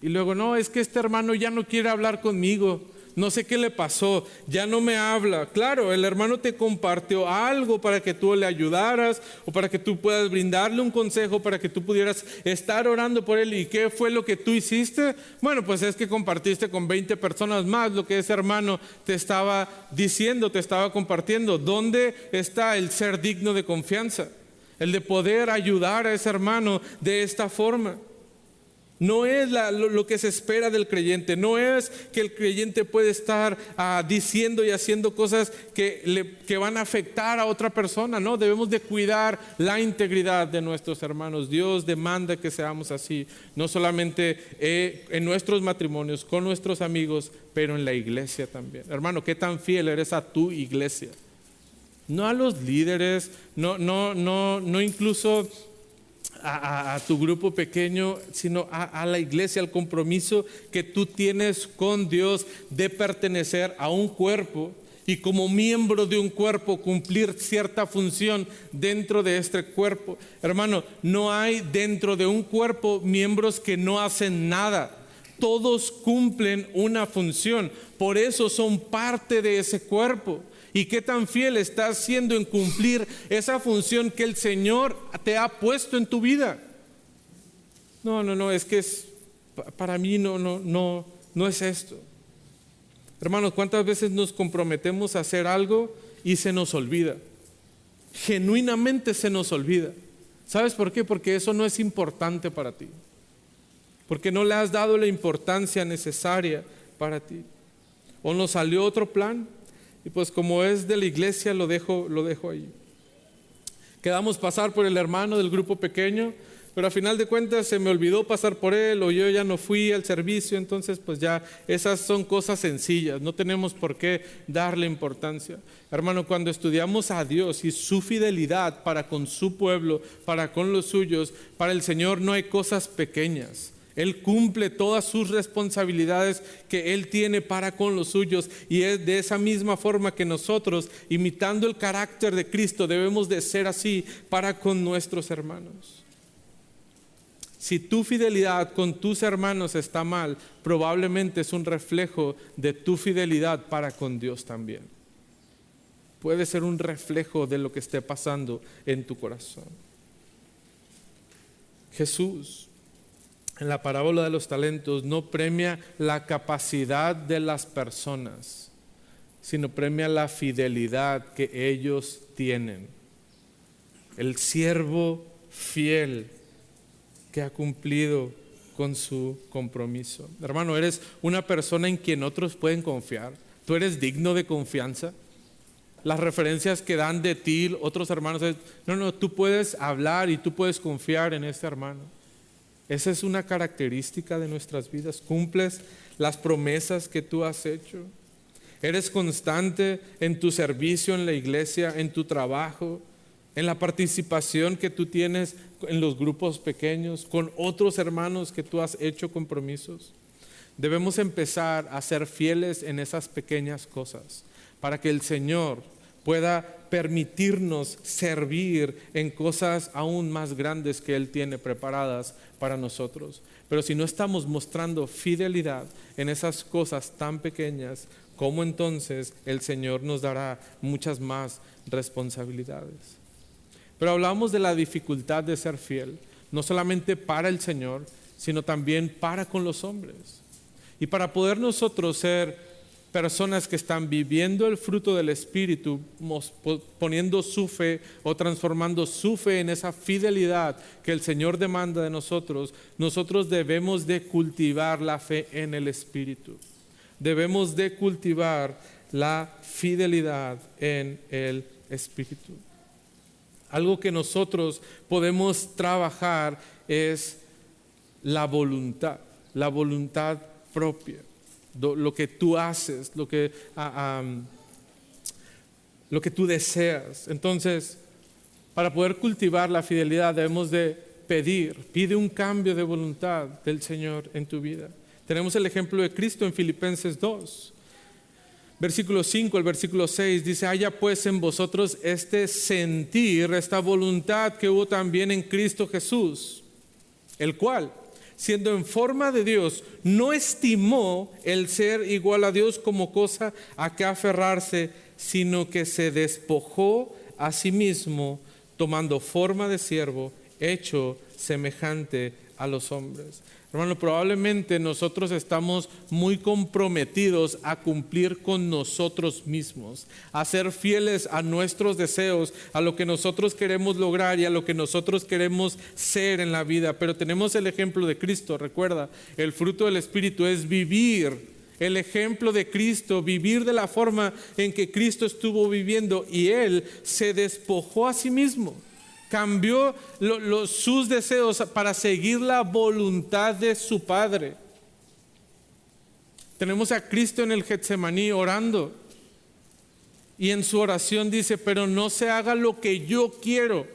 Y luego, no, es que este hermano ya no quiere hablar conmigo, no sé qué le pasó, ya no me habla. Claro, el hermano te compartió algo para que tú le ayudaras o para que tú puedas brindarle un consejo, para que tú pudieras estar orando por él. ¿Y qué fue lo que tú hiciste? Bueno, pues es que compartiste con 20 personas más lo que ese hermano te estaba diciendo, te estaba compartiendo. ¿Dónde está el ser digno de confianza? El de poder ayudar a ese hermano de esta forma. No es lo que se espera del creyente, no es que el creyente puede estar diciendo y haciendo cosas que van a afectar a otra persona. No, debemos de cuidar la integridad de nuestros hermanos. Dios demanda que seamos así, no solamente en nuestros matrimonios, con nuestros amigos, pero en la iglesia también. Hermano, ¿qué tan fiel eres a tu iglesia? No a los líderes, no incluso a tu grupo pequeño, sino a la iglesia, al compromiso que tú tienes con Dios de pertenecer a un cuerpo y como miembro de un cuerpo cumplir cierta función dentro de este cuerpo. Hermano, no hay dentro de un cuerpo miembros que no hacen nada. Todos cumplen una función, por eso son parte de ese cuerpo. ¿Y qué tan fiel estás siendo en cumplir esa función que el Señor te ha puesto en tu vida? No, es que para mí no es esto. Hermanos, ¿cuántas veces nos comprometemos a hacer algo y se nos olvida? Genuinamente se nos olvida. ¿Sabes por qué? Porque eso no es importante para ti. porque no le has dado la importancia necesaria para ti. O nos salió otro plan, y pues como es de la iglesia, lo dejo ahí. Quedamos pasar por el hermano del grupo pequeño, pero a final de cuentas se me olvidó pasar por él, o yo ya no fui al servicio, entonces pues ya esas son cosas sencillas, no tenemos por qué darle importancia. Hermano, cuando estudiamos a Dios y su fidelidad para con su pueblo, para con los suyos, para el Señor no hay cosas pequeñas. Él cumple todas sus responsabilidades que Él tiene para con los suyos, y es de esa misma forma que nosotros, imitando el carácter de Cristo, debemos de ser así para con nuestros hermanos. Si tu fidelidad con tus hermanos está mal, probablemente es un reflejo de tu fidelidad para con Dios también. Puede ser un reflejo de lo que esté pasando en tu corazón. Jesús, en la parábola de los talentos, no premia la capacidad de las personas, sino premia la fidelidad que ellos tienen. El siervo fiel que ha cumplido con su compromiso. Hermano, eres una persona en quien otros pueden confiar. Tú eres digno de confianza. Las referencias que dan de ti otros hermanos es, no, tú puedes hablar y tú puedes confiar en este hermano. Esa es una característica de nuestras vidas. Cumples las promesas que tú has hecho. Eres constante en tu servicio en la iglesia, en tu trabajo, en la participación que tú tienes en los grupos pequeños, con otros hermanos que tú has hecho compromisos. Debemos empezar a ser fieles en esas pequeñas cosas para que el Señor pueda permitirnos servir en cosas aún más grandes que Él tiene preparadas para nosotros. Pero si no estamos mostrando fidelidad en esas cosas tan pequeñas, ¿cómo entonces el Señor nos dará muchas más responsabilidades? Pero hablamos de la dificultad de ser fiel, no solamente para el Señor, sino también para con los hombres. Y para poder nosotros ser personas que están viviendo el fruto del Espíritu, poniendo su fe o transformando su fe en esa fidelidad que el Señor demanda de nosotros, nosotros debemos de cultivar la fe en el Espíritu. Debemos de cultivar la fidelidad en el Espíritu. Algo que nosotros podemos trabajar es la voluntad propia. Lo que tú haces, lo que tú deseas. Entonces, para poder cultivar la fidelidad debemos de pide un cambio de voluntad del Señor en tu vida. Tenemos el ejemplo de Cristo en Filipenses 2. Versículo 5 al versículo 6 dice: haya pues en vosotros este sentir, esta voluntad que hubo también en Cristo Jesús, el cual, siendo en forma de Dios, no estimó el ser igual a Dios como cosa a que aferrarse, sino que se despojó a sí mismo, tomando forma de siervo, hecho semejante a los hombres. Hermano, probablemente nosotros estamos muy comprometidos a cumplir con nosotros mismos, a ser fieles a nuestros deseos, a lo que nosotros queremos lograr y a lo que nosotros queremos ser en la vida. Pero tenemos el ejemplo de Cristo. Recuerda, el fruto del Espíritu es vivir el ejemplo de Cristo, vivir de la forma en que Cristo estuvo viviendo, y Él se despojó a sí mismo. Cambió sus deseos para seguir la voluntad de su Padre. Tenemos a Cristo en el Getsemaní orando, y en su oración dice: pero no se haga lo que yo quiero,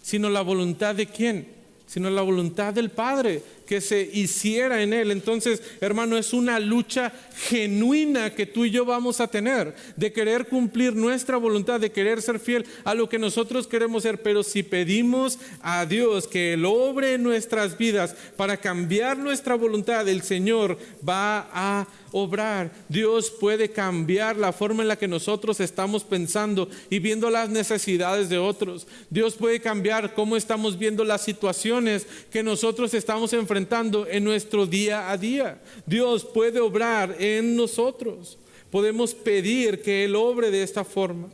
sino la voluntad de ¿quién? Sino la voluntad del Padre, que se hiciera en Él. Entonces, hermano, es una lucha genuina que tú y yo vamos a tener, de querer cumplir nuestra voluntad, de querer ser fiel a lo que nosotros queremos ser. Pero si pedimos a Dios que Él obre en nuestras vidas para cambiar nuestra voluntad, el Señor va a obrar. Dios puede cambiar la forma en la que nosotros estamos pensando y viendo las necesidades de otros. Dios puede cambiar cómo estamos viendo las situaciones que nosotros estamos enfrentando en nuestro día a día. Dios puede obrar en nosotros. Podemos pedir que Él obre de esta forma.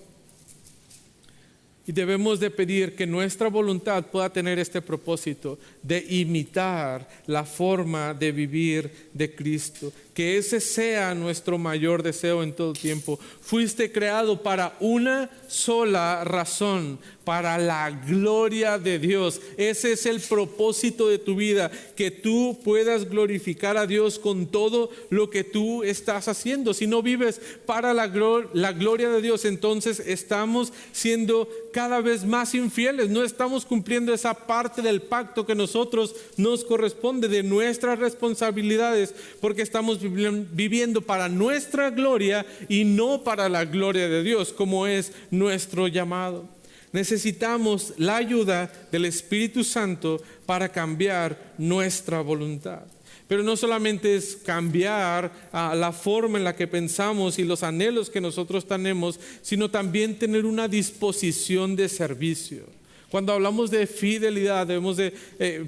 Y debemos de pedir que nuestra voluntad pueda tener este propósito de imitar la forma de vivir de Cristo. Que ese sea nuestro mayor deseo en todo tiempo. Fuiste creado para una sola razón, para la gloria de Dios. Ese es el propósito de tu vida, que tú puedas glorificar a Dios con todo lo que tú estás haciendo. Si no vives para la gloria de Dios, entonces estamos siendo cada vez más infieles. No estamos cumpliendo esa parte del pacto que nosotros nos corresponde, de nuestras responsabilidades, porque estamos viviendo para nuestra gloria y no para la gloria de Dios, como es nuestro llamado. Necesitamos la ayuda del Espíritu Santo para cambiar nuestra voluntad. Pero no solamente es cambiar la forma en la que pensamos y los anhelos que nosotros tenemos, sino también tener una disposición de servicio. Cuando hablamos de fidelidad, debemos de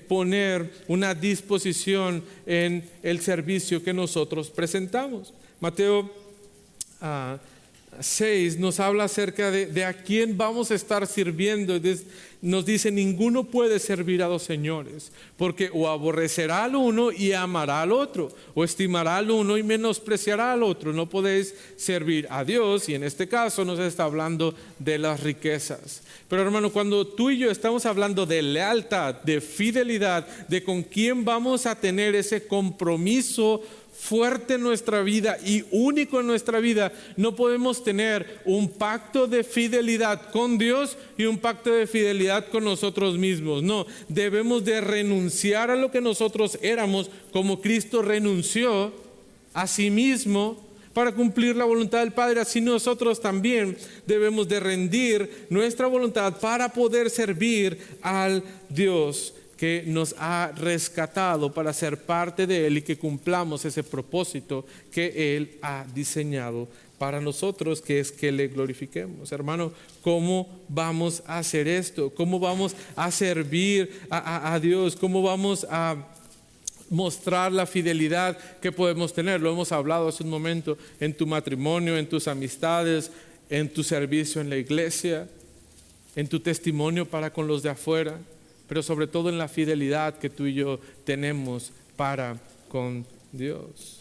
poner una disposición en el servicio que nosotros presentamos. Mateo 6 nos habla acerca de a quién vamos a estar sirviendo. Nos dice: ninguno puede servir a dos señores, porque o aborrecerá al uno y amará al otro, o estimará al uno y menospreciará al otro. No podéis servir a Dios, y en este caso nos está hablando de las riquezas. Pero hermano, cuando tú y yo estamos hablando de lealtad, de fidelidad, de con quién vamos a tener ese compromiso fuerte en nuestra vida y único en nuestra vida, no podemos tener un pacto de fidelidad con Dios y un pacto de fidelidad con nosotros mismos. No, debemos de renunciar a lo que nosotros éramos, como Cristo renunció a sí mismo para cumplir la voluntad del Padre. Así nosotros también debemos de rendir nuestra voluntad para poder servir al Dios que nos ha rescatado para ser parte de Él y que cumplamos ese propósito que Él ha diseñado para nosotros, que es que le glorifiquemos. Hermano, ¿cómo vamos a hacer esto? ¿Cómo vamos a servir a Dios? ¿Cómo vamos a mostrar la fidelidad que podemos tener? Lo hemos hablado hace un momento, en tu matrimonio, en tus amistades, en tu servicio en la iglesia, en tu testimonio para con los de afuera, pero sobre todo en la fidelidad que tú y yo tenemos para con Dios.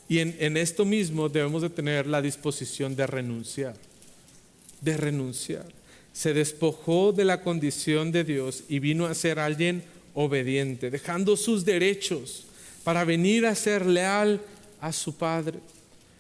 Y en esto mismo debemos de tener la disposición de renunciar. De renunciar. Se despojó de la condición de Dios y vino a ser alguien obediente, dejando sus derechos para venir a ser leal a su Padre.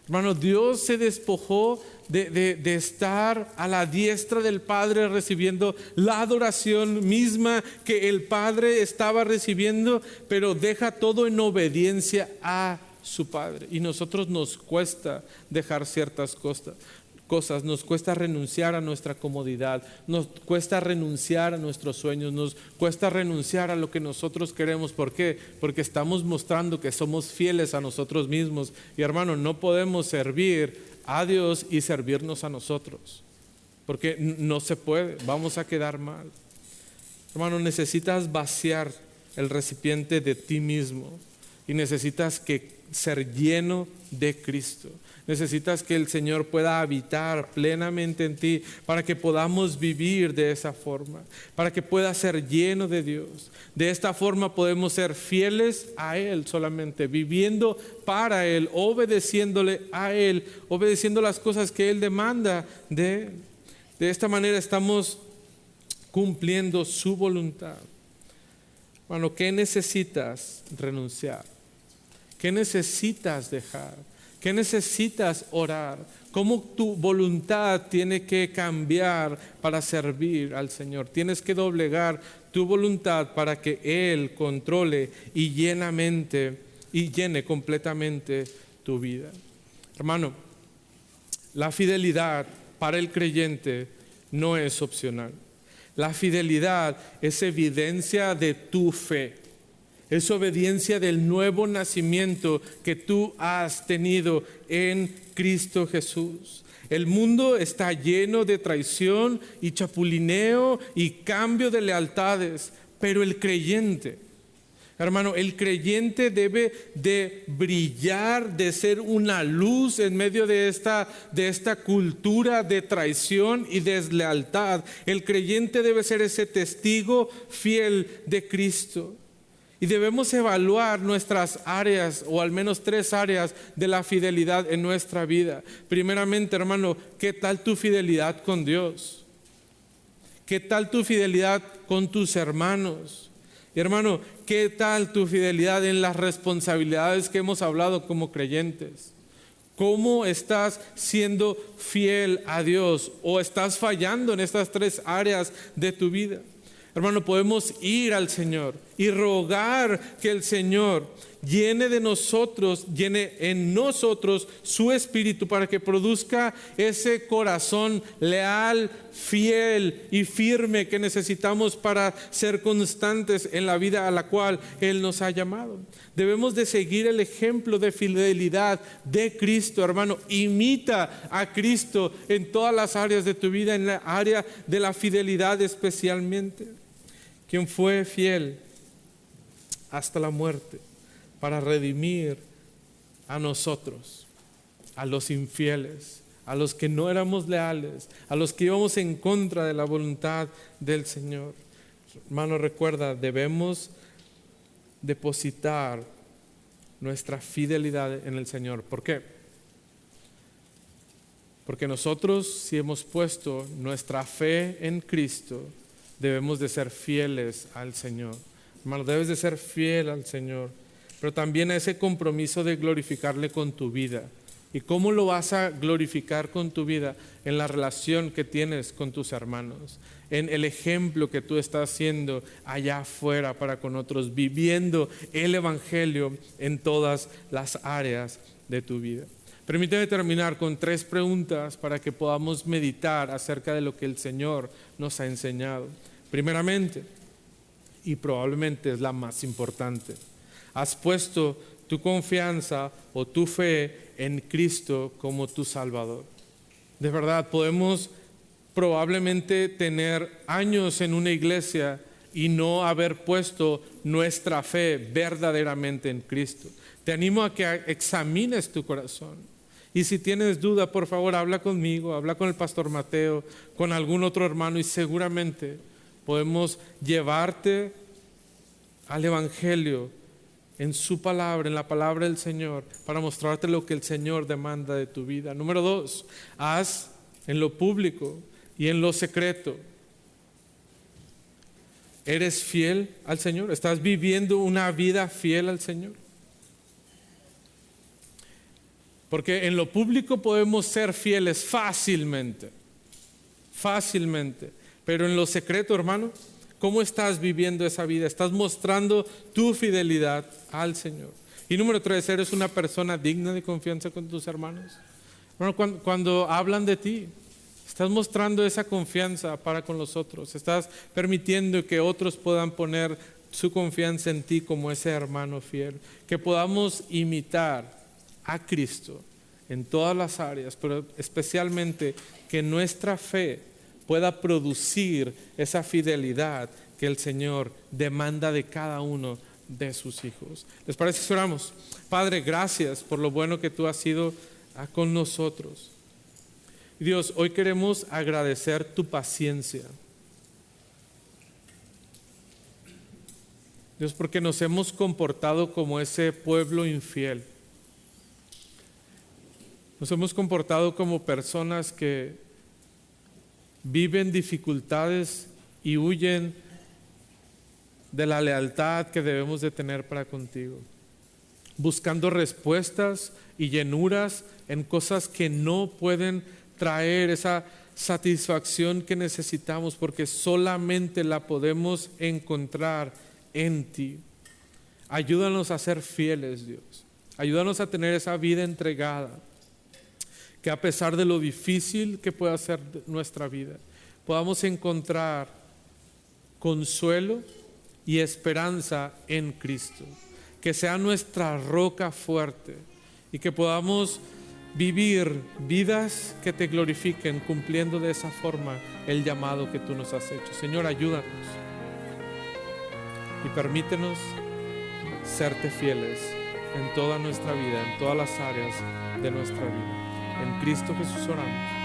Hermano, Dios se despojó de estar a la diestra del Padre, recibiendo la adoración misma que el Padre estaba recibiendo, pero deja todo en obediencia a su Padre. Y nosotros nos cuesta dejar ciertas cosas, nos cuesta renunciar a nuestra comodidad, nos cuesta renunciar a nuestros sueños, nos cuesta renunciar a lo que nosotros queremos. ¿Por qué? Porque estamos mostrando que somos fieles a nosotros mismos. Y hermano, no podemos servir a Dios y servirnos a nosotros, porque no se puede, vamos a quedar mal. Hermano, necesitas vaciar el recipiente de ti mismo y necesitas ser lleno de Cristo. Necesitas que el Señor pueda habitar plenamente en ti para que podamos vivir de esa forma, para que puedas ser lleno de Dios. De esta forma podemos ser fieles a Él solamente, viviendo para Él, obedeciéndole a Él, obedeciendo las cosas que Él demanda de Él. De esta manera estamos cumpliendo su voluntad. Bueno, ¿qué necesitas renunciar? ¿Qué necesitas dejar? ¿Qué necesitas orar? ¿Cómo tu voluntad tiene que cambiar para servir al Señor? Tienes que doblegar tu voluntad para que Él controle y llene completamente tu vida. Hermano, la fidelidad para el creyente no es opcional. La fidelidad es evidencia de tu fe. Es obediencia del nuevo nacimiento que tú has tenido en Cristo Jesús. El mundo está lleno de traición y chapulineo y cambio de lealtades, pero el creyente, Hermano, el creyente debe de brillar, de ser una luz en medio de esta cultura de traición y deslealtad. El creyente debe ser ese testigo fiel de Cristo. Y debemos evaluar nuestras áreas, o al menos 3 áreas de la fidelidad en nuestra vida. Primeramente, hermano, ¿qué tal tu fidelidad con Dios? ¿Qué tal tu fidelidad con tus hermanos? Y hermano, ¿qué tal tu fidelidad en las responsabilidades que hemos hablado como creyentes? ¿Cómo estás siendo fiel a Dios? ¿O estás fallando en estas 3 áreas de tu vida? Hermano, podemos ir al Señor y rogar que el Señor llene en nosotros su espíritu para que produzca ese corazón leal, fiel y firme que necesitamos para ser constantes en la vida a la cual Él nos ha llamado. Debemos de seguir el ejemplo de fidelidad de Cristo, hermano. Imita a Cristo en todas las áreas de tu vida, en la área de la fidelidad especialmente. Quien fue fiel hasta la muerte para redimir a nosotros, a los infieles, a los que no éramos leales, a los que íbamos en contra de la voluntad del Señor. Hermano, recuerda, debemos depositar nuestra fidelidad en el Señor. ¿Por qué? Porque nosotros, si hemos puesto nuestra fe en Cristo, debemos de ser fieles al Señor. Hermano, debes de ser fiel al Señor, pero también a ese compromiso de glorificarle con tu vida. ¿Y cómo lo vas a glorificar con tu vida? En la relación que tienes con tus hermanos, en el ejemplo que tú estás haciendo allá afuera para con otros, viviendo el Evangelio en todas las áreas de tu vida. Permíteme terminar con 3 preguntas para que podamos meditar acerca de lo que el Señor nos ha enseñado. Primeramente, y probablemente es la más importante, ¿has puesto tu confianza o tu fe en Cristo como tu Salvador? De verdad, podemos probablemente tener años en una iglesia y no haber puesto nuestra fe verdaderamente en Cristo. Te animo a que examines tu corazón. Y si tienes duda, por favor, habla conmigo, habla con el pastor Mateo, con algún otro hermano, y seguramente podemos llevarte al Evangelio en su palabra, en la palabra del Señor, para mostrarte lo que el Señor demanda de tu vida. Número 2, haz en lo público y en lo secreto. ¿Eres fiel al Señor? ¿Estás viviendo una vida fiel al Señor? Porque en lo público podemos ser fieles fácilmente, pero en lo secreto, hermano, ¿cómo estás viviendo esa vida? ¿Estás mostrando tu fidelidad al Señor? Y número 3, ¿eres una persona digna de confianza con tus hermanos? Bueno, cuando hablan de ti, ¿estás mostrando esa confianza para con los otros? ¿Estás permitiendo que otros puedan poner su confianza en ti como ese hermano fiel? Que podamos imitar a Cristo en todas las áreas, pero especialmente que nuestra fe pueda producir esa fidelidad que el Señor demanda de cada uno de sus hijos. ¿Les parece si oramos? Padre, gracias por lo bueno que tú has sido con nosotros. Dios, hoy queremos agradecer tu paciencia. Dios, porque nos hemos comportado como ese pueblo infiel. Nos hemos comportado como personas que viven dificultades y huyen de la lealtad que debemos de tener para contigo, buscando respuestas y llenuras en cosas que no pueden traer esa satisfacción que necesitamos, porque solamente la podemos encontrar en ti. Ayúdanos a ser fieles, Dios. Ayúdanos a tener esa vida entregada, que a pesar de lo difícil que pueda ser nuestra vida, podamos encontrar consuelo y esperanza en Cristo, que sea nuestra roca fuerte y que podamos vivir vidas que te glorifiquen, cumpliendo de esa forma el llamado que tú nos has hecho. Señor, ayúdanos y permítenos serte fieles en toda nuestra vida, en todas las áreas de nuestra vida. En Cristo Jesús oramos.